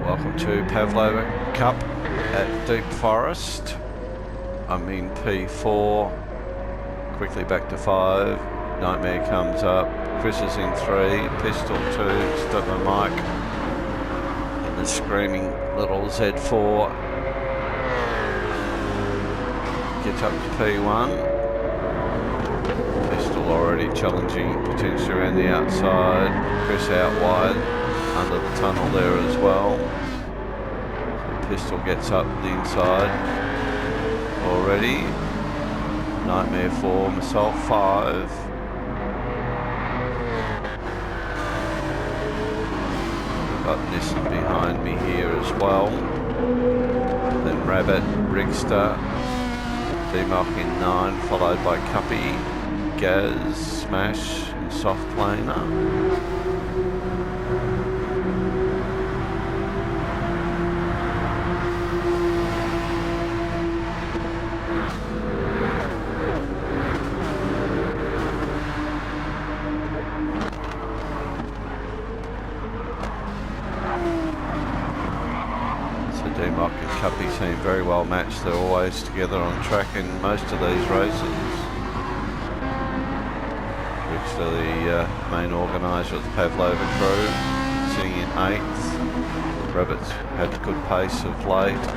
Welcome to Pavlova Cup at Deep Forest. I'm in P4, quickly back to 5. Nightmare comes up, Chris is in 3, Pistol 2, Stubborn Mike in the screaming little Z4. Gets up to P1. Pistol already challenging, potentially around the outside. Chris out wide, under the tunnel there as well. So Pistol gets up the inside already. Nightmare 4, Assault 5. Got Nissan behind me here as well. Then Rabbit, Rigster, D-Mock in 9, followed by Cuppy, Gaz, Smash, and Soft Planer. D-Mock and Cuppy seem very well matched. They're always together on track in most of these races. Rickster, the main organiser of the Pavlova crew, sitting in 8th. Rabbit's had a good pace of late.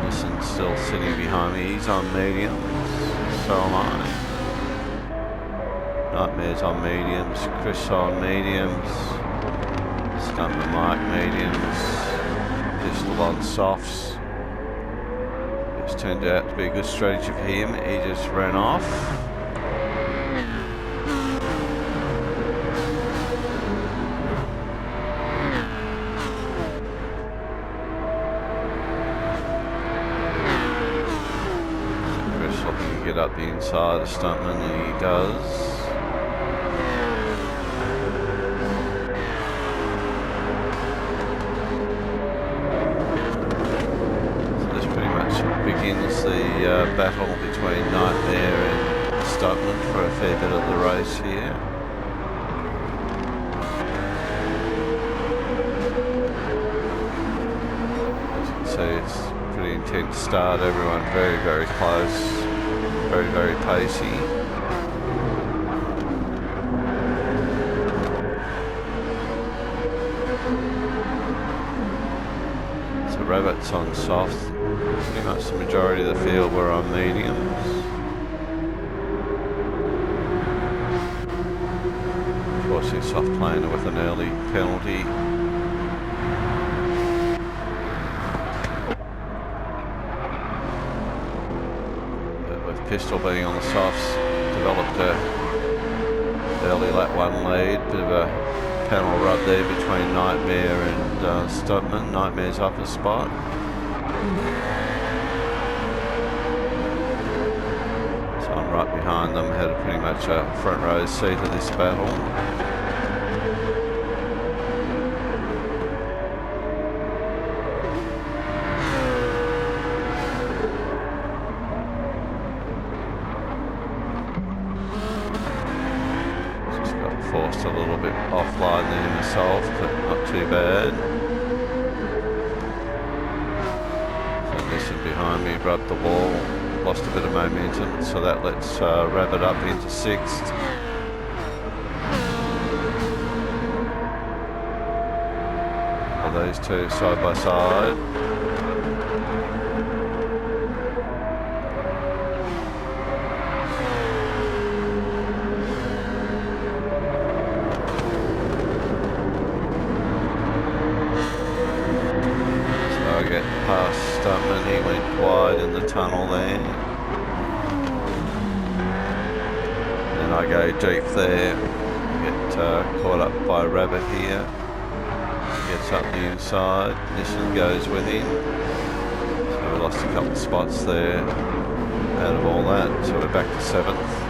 Nissan's still sitting behind me. He's on mediums, so am I. Nightmare's on mediums, Chris on mediums, Stuntman Mike mediums. Pistol on softs. It's turned out to be a good strategy for him. He just ran off. So Chris looking to get up the inside of Stuntman, and he does. Begins the battle between Nightmare and Stuntman for a fair bit of the race here. As you can see, it's a pretty intense start. Everyone very, very close, very, very pacey. So Rabbit's on soft. Pretty much the majority of the field were on mediums. Unfortunately, Soft Planer with an early penalty. But with Pistol being on the softs, developed a early lap 1 lead. Bit of a panel rub there between Nightmare and Stuntman. Nightmare's up a spot. So I'm right behind them, had pretty much a front row seat of this battle. Just got forced a little bit offline there myself, but not too bad. Behind me, rubbed the wall, lost a bit of momentum, so that lets Rabbit up into 6th. Well, these two side by side. Past Stuntman, he went wide in the tunnel there. Then I go deep there, get caught up by Rabbit here. Gets up the inside, Nissan goes with him. So we lost a couple of spots there out of all that, so we're back to 7th.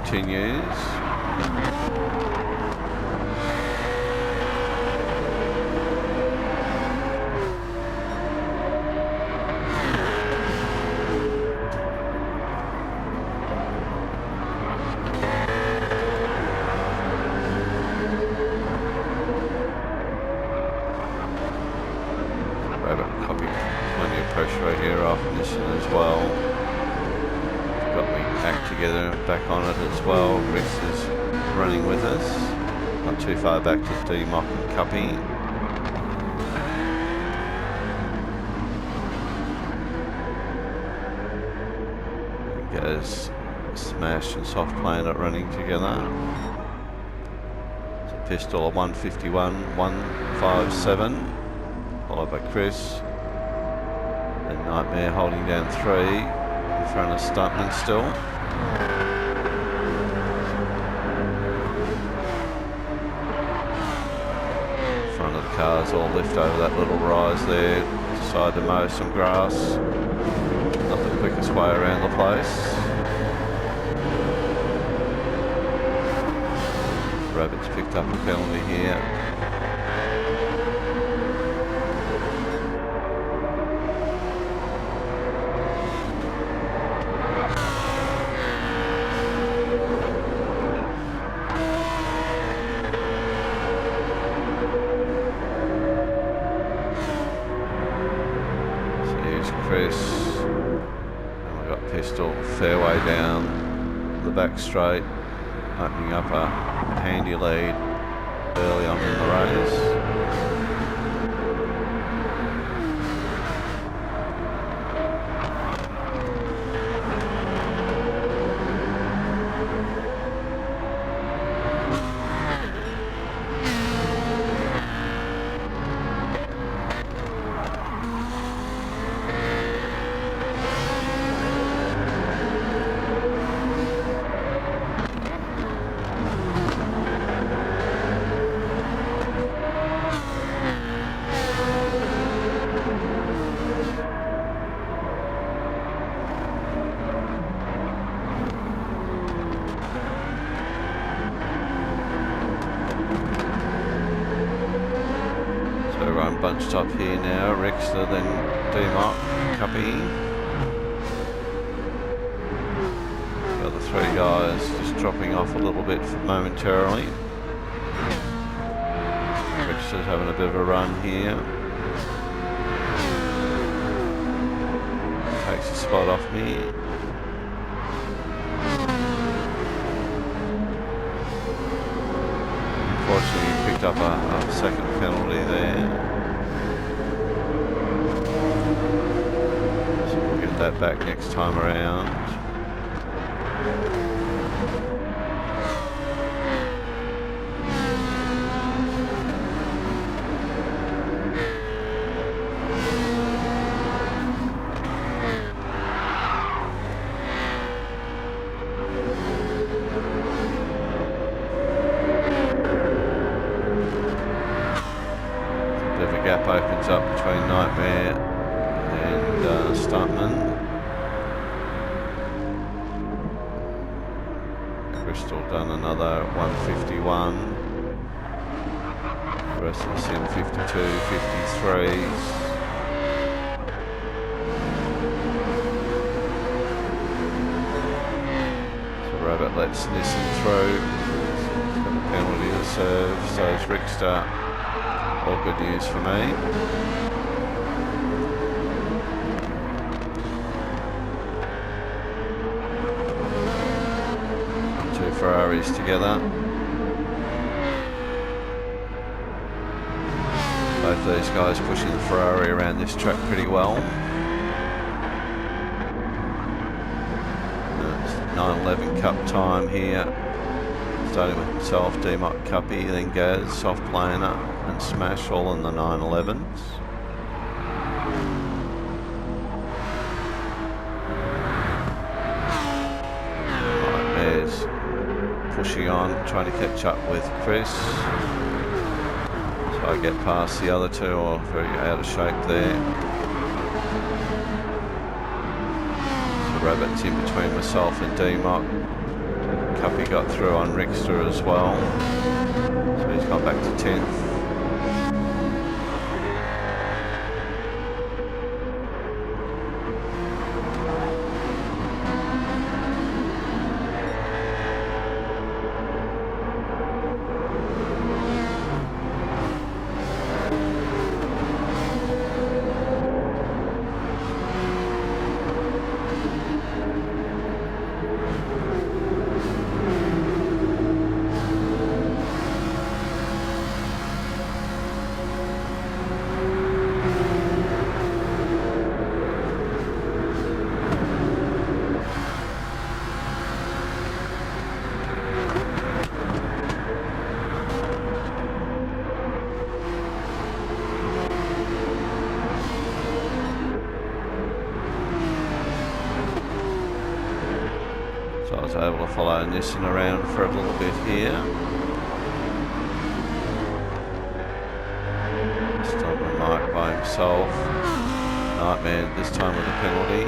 continues. together and back on it as well. Rex is running with us. Not too far back to D-Mock and Cuppy. Goes Smash and Soft Planet running together. It's a Pistol of 151, 157, followed by Chris. And Nightmare holding down 3 in front of Stuntman still. Front of the cars all lift over that little rise there. Decide to mow some grass. Not the quickest way around the place. Rabbit's picked up a penalty here. So here's Chris. Pistol fairway down the back straight, opening up a handy lead early on in the race. Bunched up here now, Rexter, then D-Mock, Cuppy. The other 3 guys just dropping off a little bit momentarily. Rexter's having a bit of a run here. Takes a spot off me. Unfortunately, he picked up a second penalty there. That back next time around. A bit of a gap opens up between Nightmare and Stuntman. Crystal done another 151. The rest of us in 52, 53s. So Rabbit lets Nissen through. He's got a penalty to serve, so is Rickster. All good news for me. Ferraris together. Both these guys pushing the Ferrari around this track pretty well. It's 911 Cup time here. Starting with myself, D-Mock, Cuppy, then Gaz, Soft Planer and Smash all in the 911s. Pushing on, trying to catch up with Chris. So I get past the other 2, or very out of shape there. So Rabbit's in between myself and D-Mock. Cuppy got through on Rickster as well. So he's gone back to 10th. follow Nissan around for a little bit here. Stop with Mike by himself. Nightmare this time with a penalty.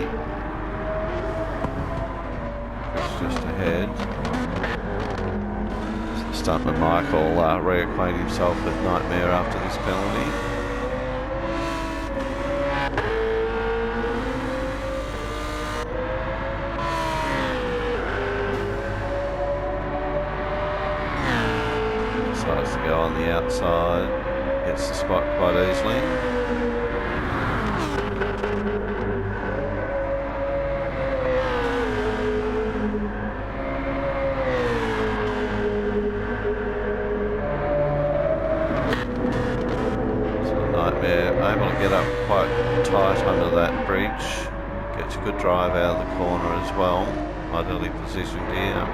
Chris just ahead. Stuntman Mike will reacquaint himself with Nightmare after this penalty. Decides to go on the outside, gets the spot quite easily. Able to get up quite tight under that bridge, gets a good drive out of the corner as well, ideally positioned here.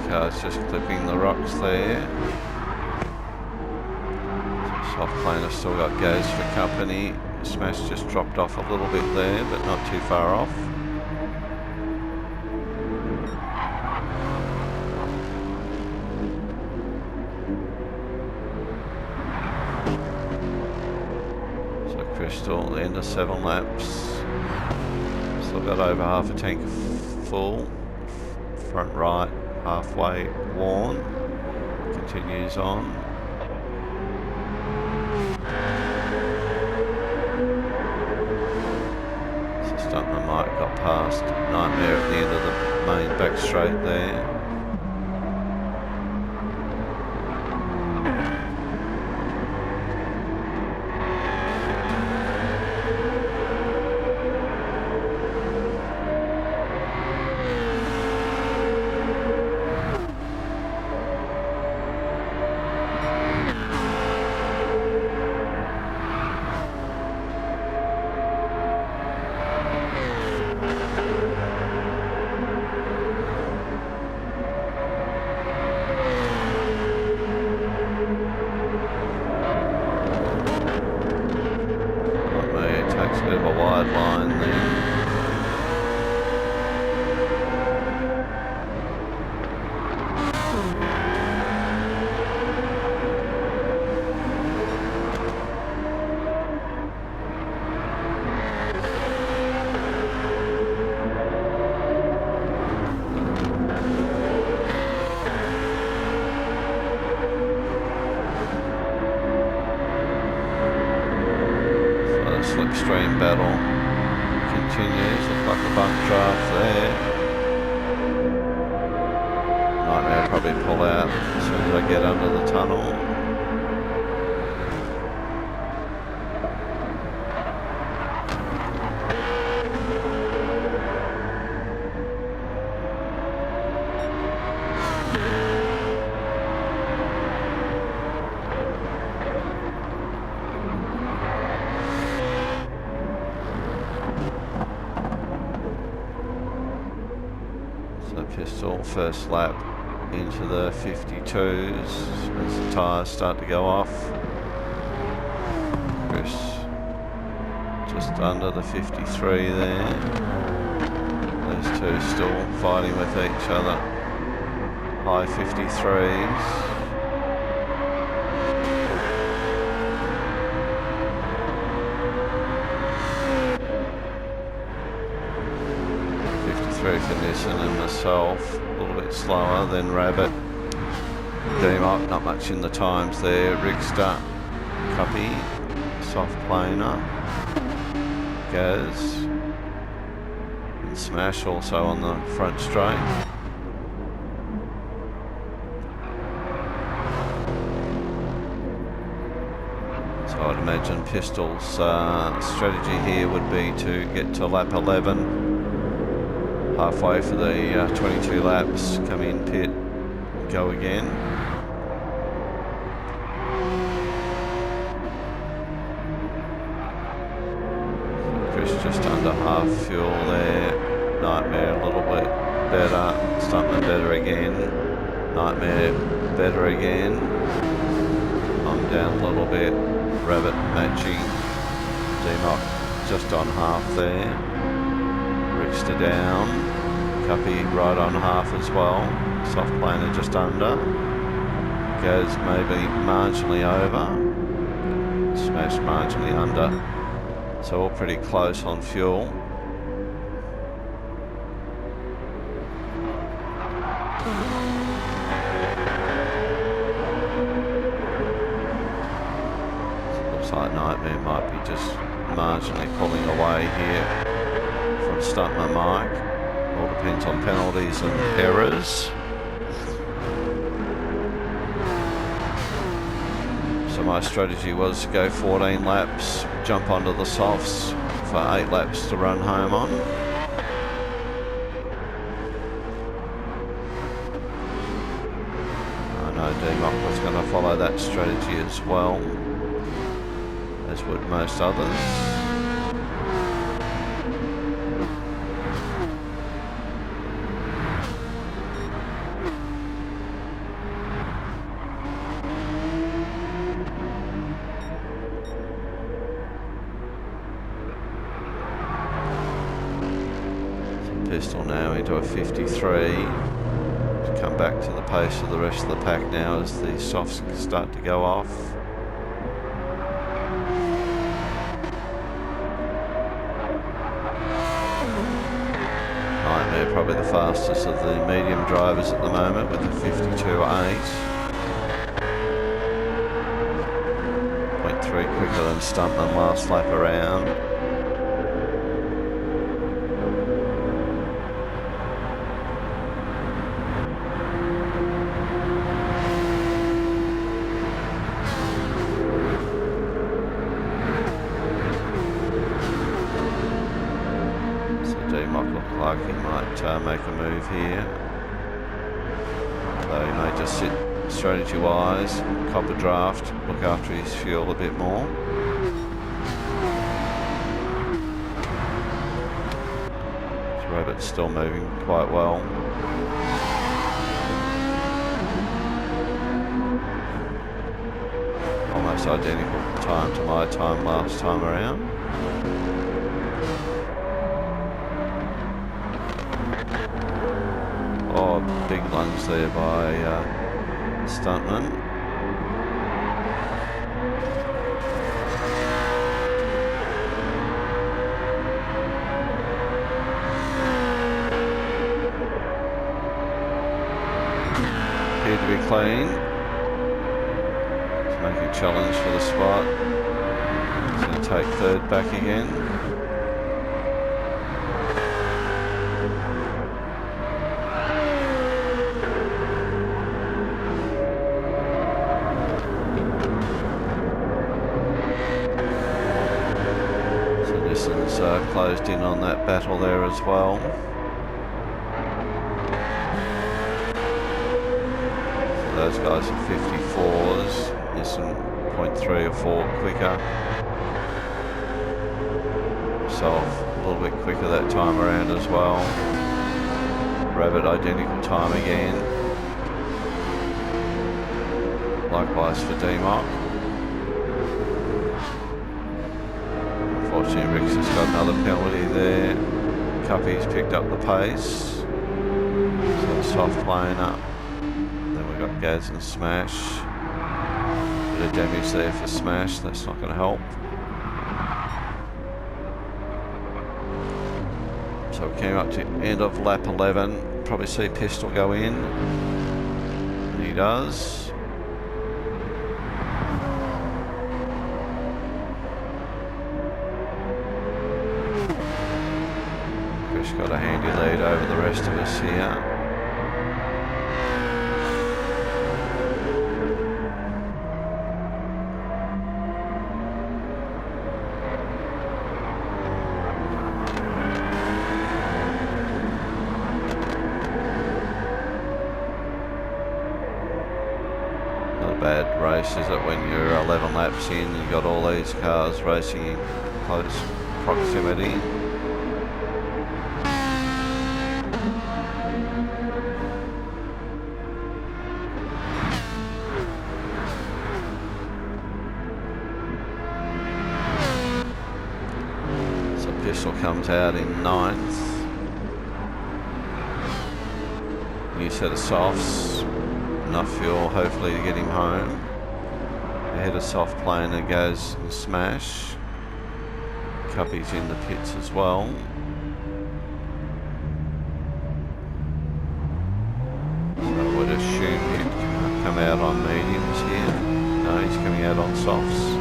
Cars just clipping the rocks there. Soft planer still got goes for company. Smash just dropped off a little bit there, but not too far off. So Crystal, the end of 7 laps. Still got over half a tank full. Front right. Halfway worn, continues on. So Stuntman Mike got past Nightmare at the end of the main back straight there. Bit of a wide line there. Slipstream battle continues. Looks like a bump draft there. Nightmare probably pull out as soon as I get under the tunnel. Pistol first lap into the 52s as the tyres start to go off. Chris just under the 53 there. Those two still fighting with each other. High 53s. For Nissan and myself, a little bit slower than Rabbit. Democ, not much in the times there. Rickster, Cuppy, soft planer, Gaz, and Smash also on the front straight. So I'd imagine Pistol's strategy here would be to get to lap 11. Halfway for the 22 laps, come in pit, go again. just under half fuel there. Nightmare a little bit better. Stuntman better again. Nightmare better again. I'm down a little bit. Rabbit matching. D-Mock just on half there. Rickster down. Cuppy right on half as well. Soft planer just under. Goes maybe marginally over. Smash marginally under. So all pretty close on fuel. Looks like Nightmare might be just marginally pulling away here from Stuntman Mike. All depends on penalties and errors. So my strategy was to go 14 laps, jump onto the softs for 8 laps to run home on. I know D-Mock was going to follow that strategy as well, as would most others. Pistol now into a 53. Come back to the pace of the rest of the pack now as the softs start to go off. Nightmare probably the fastest of the medium drivers at the moment with a 52.8. 0.3 quicker than Stuntman last lap around. Look like he might make a move here, though he may just sit strategy wise, cop a draft, look after his fuel a bit more. This Rabbit's still moving quite well. Almost identical time to my time last time around. Oh, big lunge there by Stuntman. Appeared to be clean. He's making a challenge for the spot. He's going to take third back again. Closed in on that battle there as well. So those guys are 54s, Nissan 0.3 or 4 quicker. Self a little bit quicker that time around as well. Rabbit identical time again. Likewise for D-Mock. Unfortunately, Rick's has got another penalty there. Cuppy's picked up the pace. So soft lane up. Then we've got Gaz and Smash. Bit of damage there for Smash, that's not going to help. So we came up to end of lap 11. Probably see Pistol go in. And he does. Got a handy lead over the rest of us here. Not a bad race, is it, when you're 11 laps in, you've got all these cars racing in close proximity. So Pistol comes out in 9th. New set of softs, enough fuel hopefully to get him home. Ahead of soft planer goes Smash. Cuppy's in the pits as well. So I would assume he'd come out on mediums here. No, he's coming out on softs.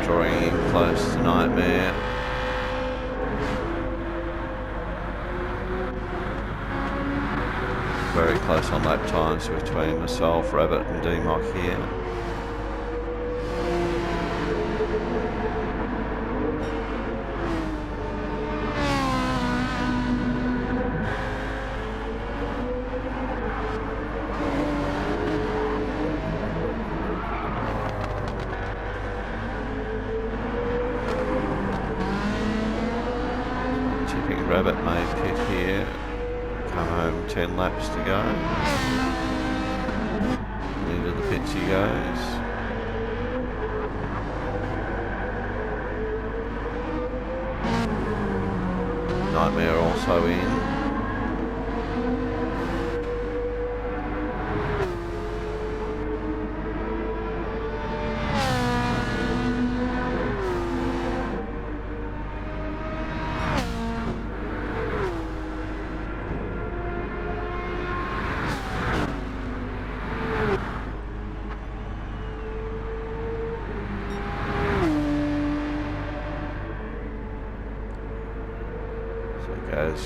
Drawing in close to Nightmare. Very close on lap times between myself, Rabbit and D-Mock here. Rabbit may pit here, come home 10 laps to go. Into the pits he goes. Nightmare also in.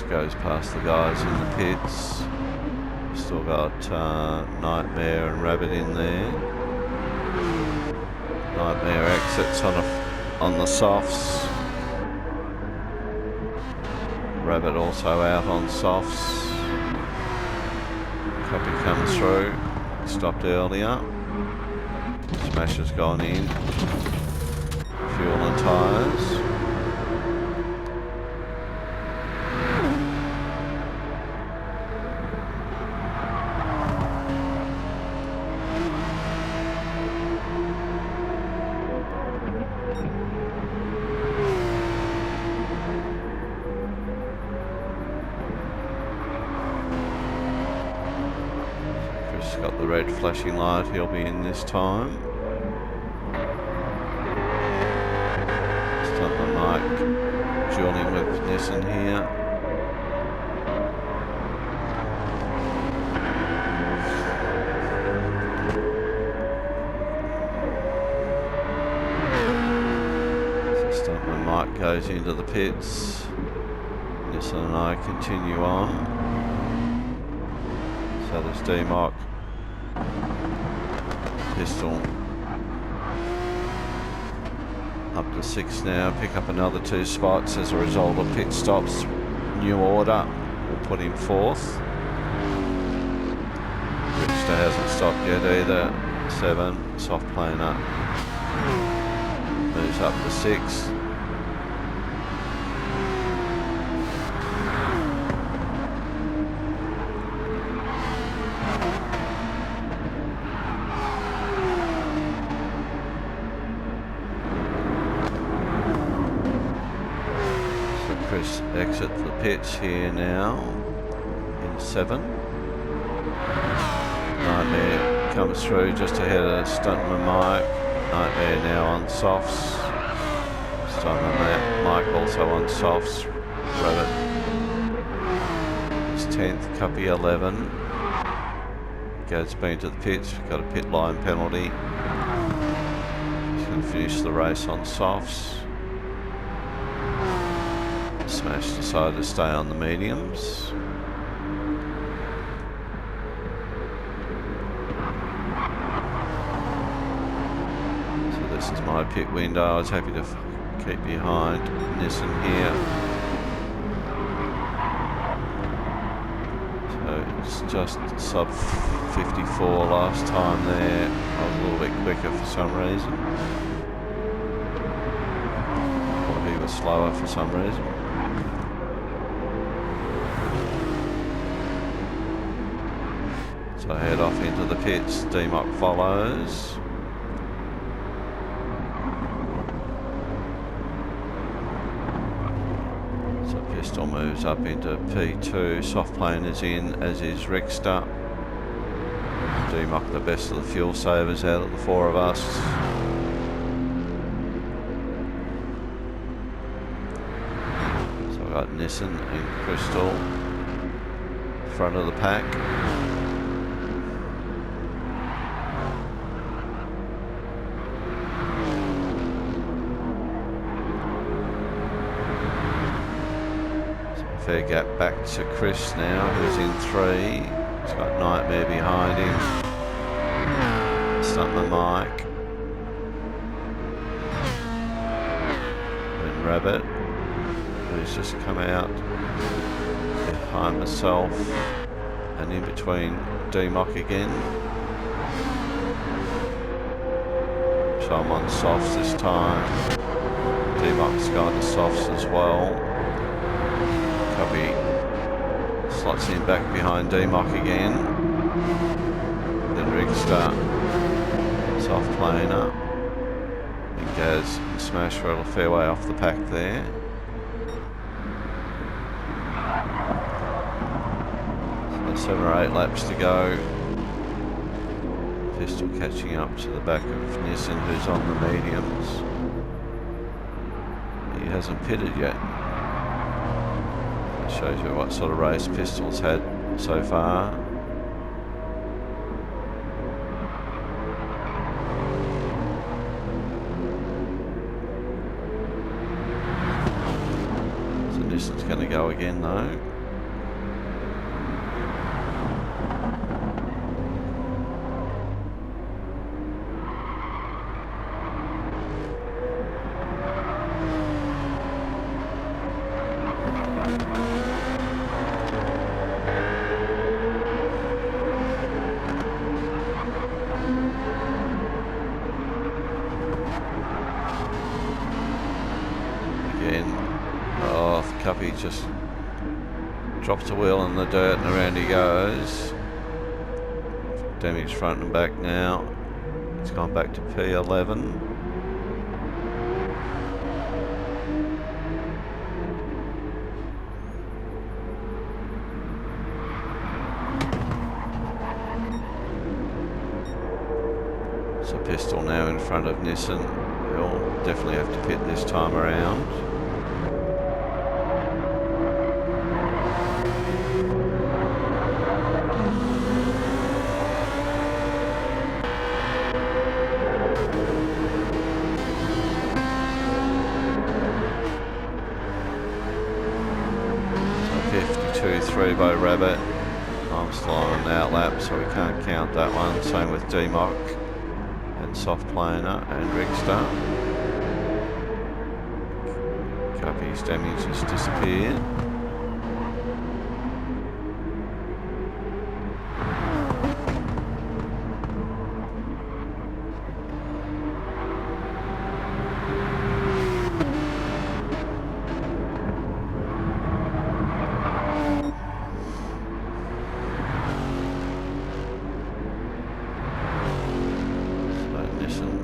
Goes past the guys in the pits. Still got Nightmare and Rabbit in there. Nightmare exits on the softs. Rabbit also out on softs. Copy comes through. Stopped earlier. Smash has gone in. Fuel and tyres. Got the red flashing light, he'll be in this time. Stuntman Mike dueling with Nissan here. So Stuntman Mike goes into the pits. Nissan and I continue on. So there's D-Mock. Pistol up to 6 now, pick up another 2 spots as a result of pit stops. New order will put him 4th. Richster hasn't stopped yet either. 7, soft planer moves up to 6. Exit the pits here now in 7. Nightmare comes through just ahead of Stuntman Mike. Nightmare now on softs. Stuntman Mike also on softs. Rabbit is 10th, Cuppy 11. Gad's been to the pits, got a pit line penalty. He's going to finish the race on softs. Smash decided to stay on the mediums. So this is my my pit window. I was happy to keep behind Nissan here. So it's just sub 54 last time there. I was a little bit quicker for some reason. Or he was slower for some reason. So I head off into the pits. D-Mock follows. Pistol moves up into P2, soft plane is in, as is Rickster. D-Mock the best of the fuel savers out of the four of us. So we've got Nissan and Crystal, front of the pack. Fair gap back to Chris now, who's in 3. He's got Nightmare behind him. Stuntman Mike. And Rabbit, who's just come out behind myself and in between D-Mock again. So I'm on softs this time. D-Mock's gone to softs as well. Copy. Slots in back behind D-Mock again. Then Rickster, soft planer. And Gaz and Smash are a fair way off the pack there. So 7 or 8 laps to go. Pistol catching up to the back of Nissan, who's on the mediums. He hasn't pitted yet. Shows you what sort of race Pistol's had so far. So Nissan's going to go again though. Cuppy just drops the wheel in the dirt and around he goes. Damage front and back now. It's gone back to P11. So Pistol now in front of Nissan. He'll definitely have to pit this time around. By Rabbit. I'm still on an outlap, so we can't count that one. Same with D-Mock and soft planer and Rickster. Cuppy's damage has disappeared.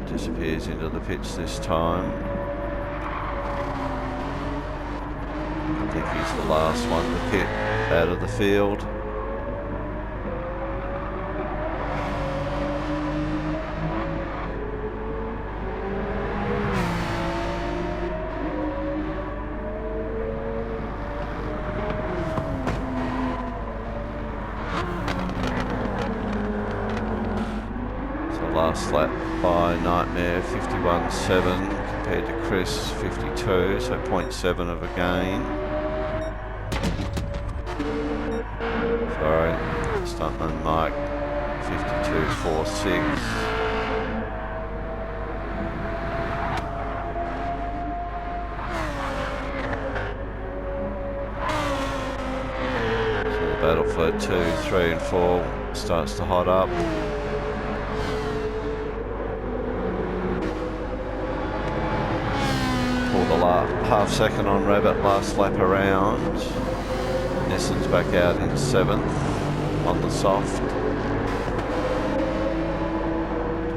Disappears into the pits this time. I think he's the last one to pit out of the field. Last lap by Nightmare 51.7 compared to Chris 52, so 0.7 of a gain. Sorry, Stuntman Mike 52.46. battle for 2, 3 and 4 starts to hot up. Pulled a half second on Rabbit last lap around. Nissan's back out in 7th on the soft.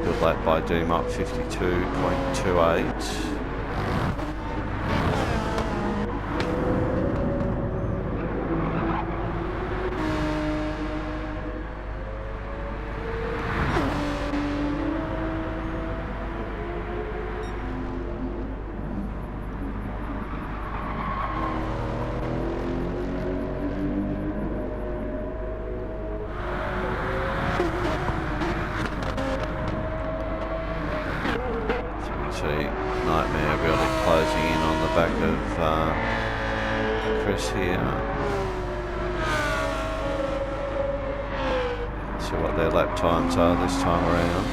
Good lap by Doom up 52.28. Nightmare really closing in on the back of Chris here. See what their lap times are this time around.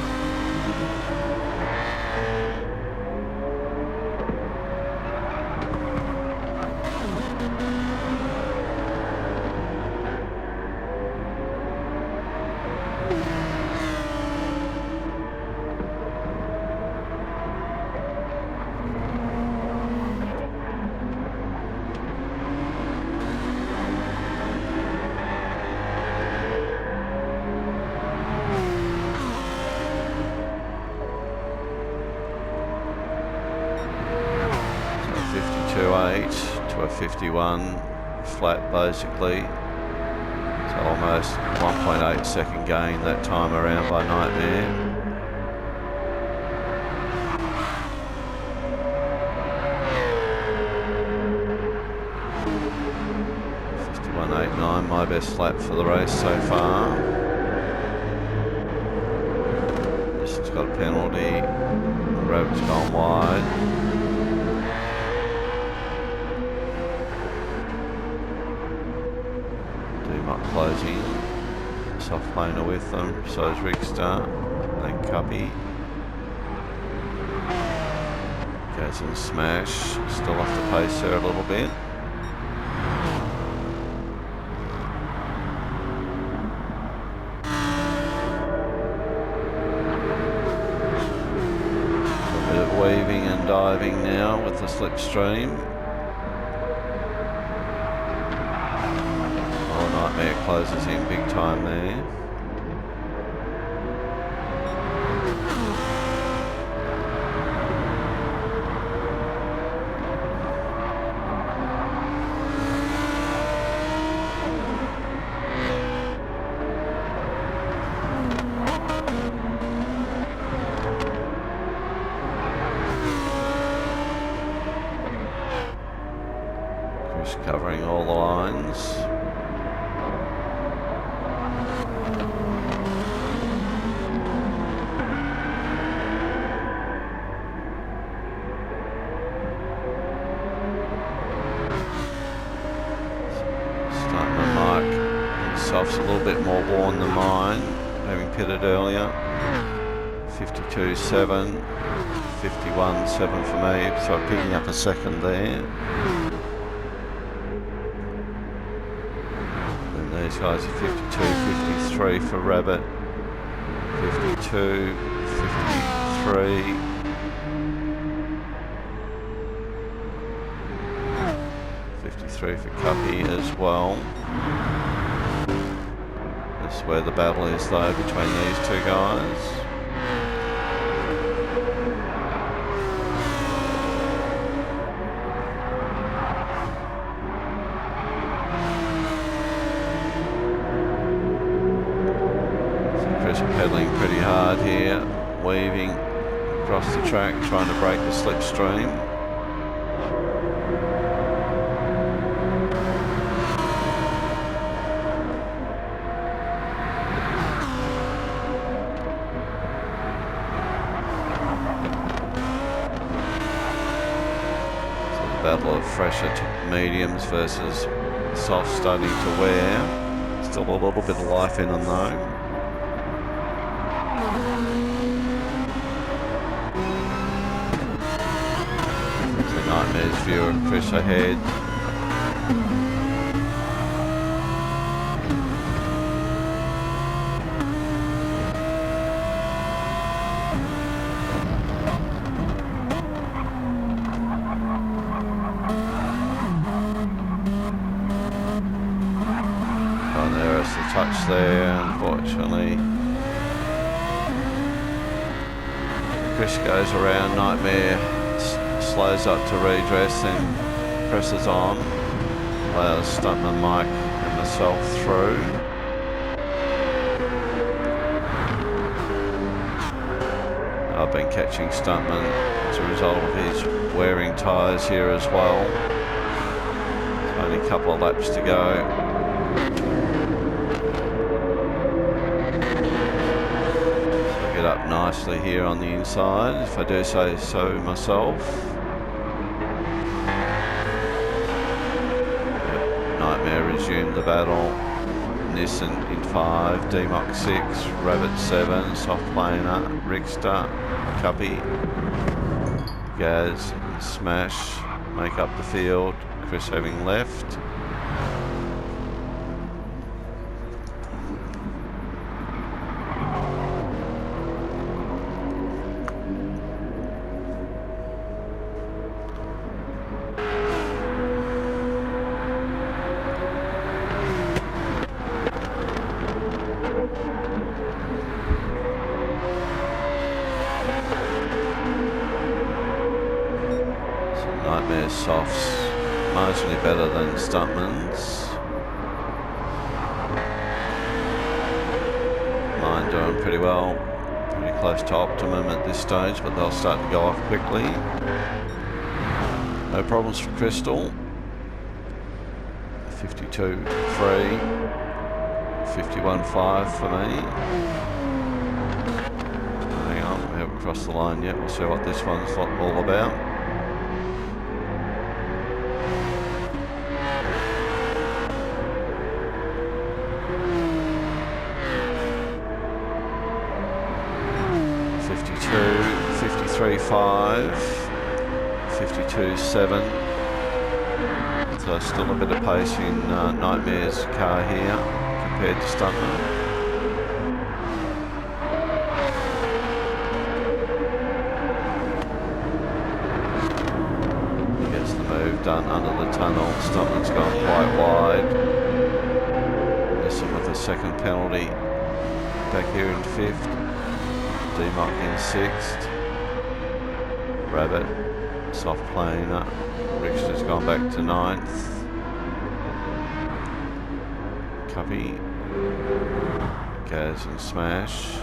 To a 51 flat basically, so almost 1.8 second gain that time around by Nightmare. .51.89, my best lap for the race so far. This has got a penalty, the Rabbit's gone wide. Closing, soft laner with them, so is Rickstar, then Cuppy. Goes and smash, still off the pace there a little bit. A bit of weaving and diving now with the slipstream. Nightmare closes in big time there. Chris covering all the lines. Soft's a little bit more worn than mine, having pitted earlier. 52.7, 51.7 for me, so I'm picking up a second there. And these guys are 52.53 for Rabbit, 52.53. 53 for Cuppy as well. That's where the battle is though between these two guys. So Chris pedaling pretty hard here, weaving across the track, trying to break the slipstream. Battle of fresher mediums versus soft starting to wear. Still a little bit of life in them though. It's a Nightmare's view of Chris ahead. touch there, unfortunately. Chris goes around, Nightmare slows up to redress, then presses on, allows Stuntman Mike and myself through. I've been catching Stuntman as a result of his wearing tyres here as well. There's only a couple of laps to go. Get up nicely here on the inside, if I do say so myself. Nightmare resumed the battle. Nissan in 5, D-Mock 6, Rabbit 7, Soft Planer, Rickster, Cuppy, Gaz, and Smash make up the field. Chris having left. Nightmare Softs marginally better than Stuntman's. Mine doing pretty well, pretty close to optimum at this stage, but they'll start to go off quickly. No problems for Crystal. 52.3, 51.5 for me. Hang on, we haven't crossed the line yet. We'll see what this one's all about. .5, 52.7. So still a bit of pace in Nightmare's car here compared to Stuntman. Gets the move done under the tunnel. Stuntman's gone quite wide. Nissan with a second penalty back here in 5th. D-Mock in 6th. Rabbit, Soft Planer, Rickster's gone back to 9th. Cuppy, Gaz and Smash.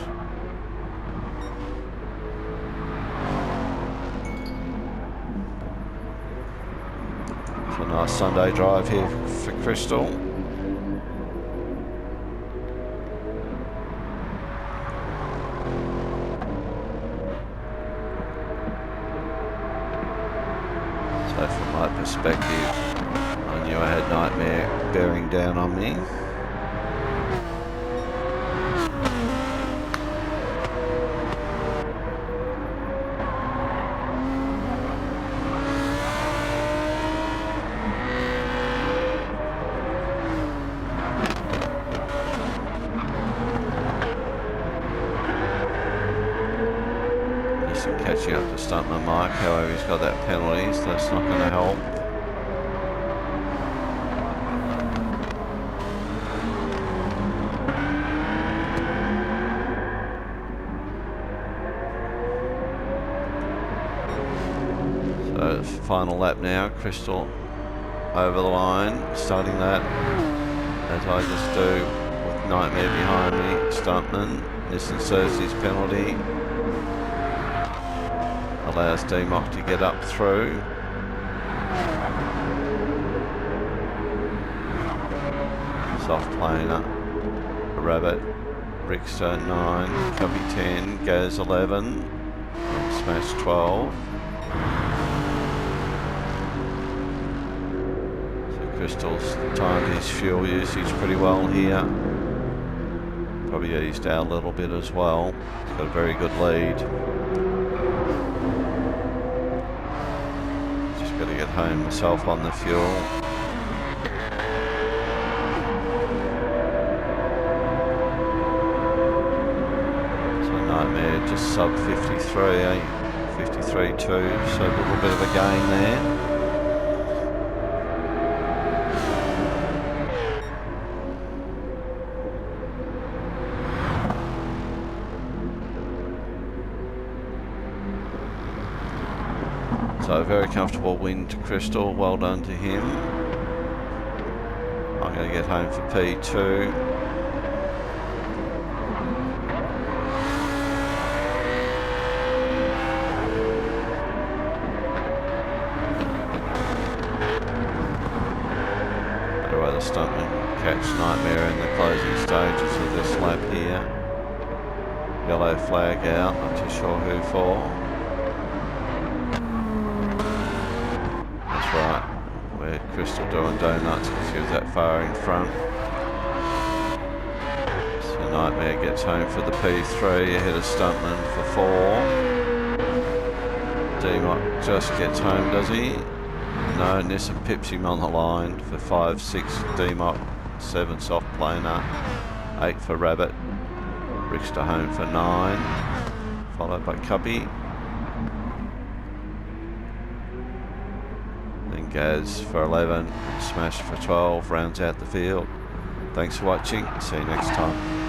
It's a nice Sunday drive here for Crystal. So from my perspective, I knew I had Nightmare bearing down on me. Catching up to Stuntman Mike, however he's got that penalty, so that's not going to help. So final lap now, Crystal over the line, starting that as I just do with Nightmare behind me. Stuntman, Nissan serves his penalty. Allows D-Mock to get up through. Soft Planer, Rabbit, Rickster 9, Cuppy 10, Gaz 11, Smash 12. So Crystal's timed his fuel usage pretty well here. Probably eased out a little bit as well. He's got a very good lead. Got to get home myself on the fuel. So Nightmare just sub 53, 53.2, so a little bit of a gain there. So very comfortable win to Crystal, well done to him. I'm going to get home for P2. Better way the stuntman catch Nightmare in the closing stages of this lap here. Yellow flag out, not too sure who for. That's right, we're Crystal doing donuts because she was that far in front. So Nightmare gets home for the P3 ahead of Stuntman for 4. D-Mock just gets home, does he? No, Nissa pips him on the line for 5, 6 D-Mock, 7 soft planer, 8 for Rabbit. Rickster home for 9, followed by Cubby. Then Gaz for 11, Smash for 12, rounds out the field. Thanks for watching, see you next time.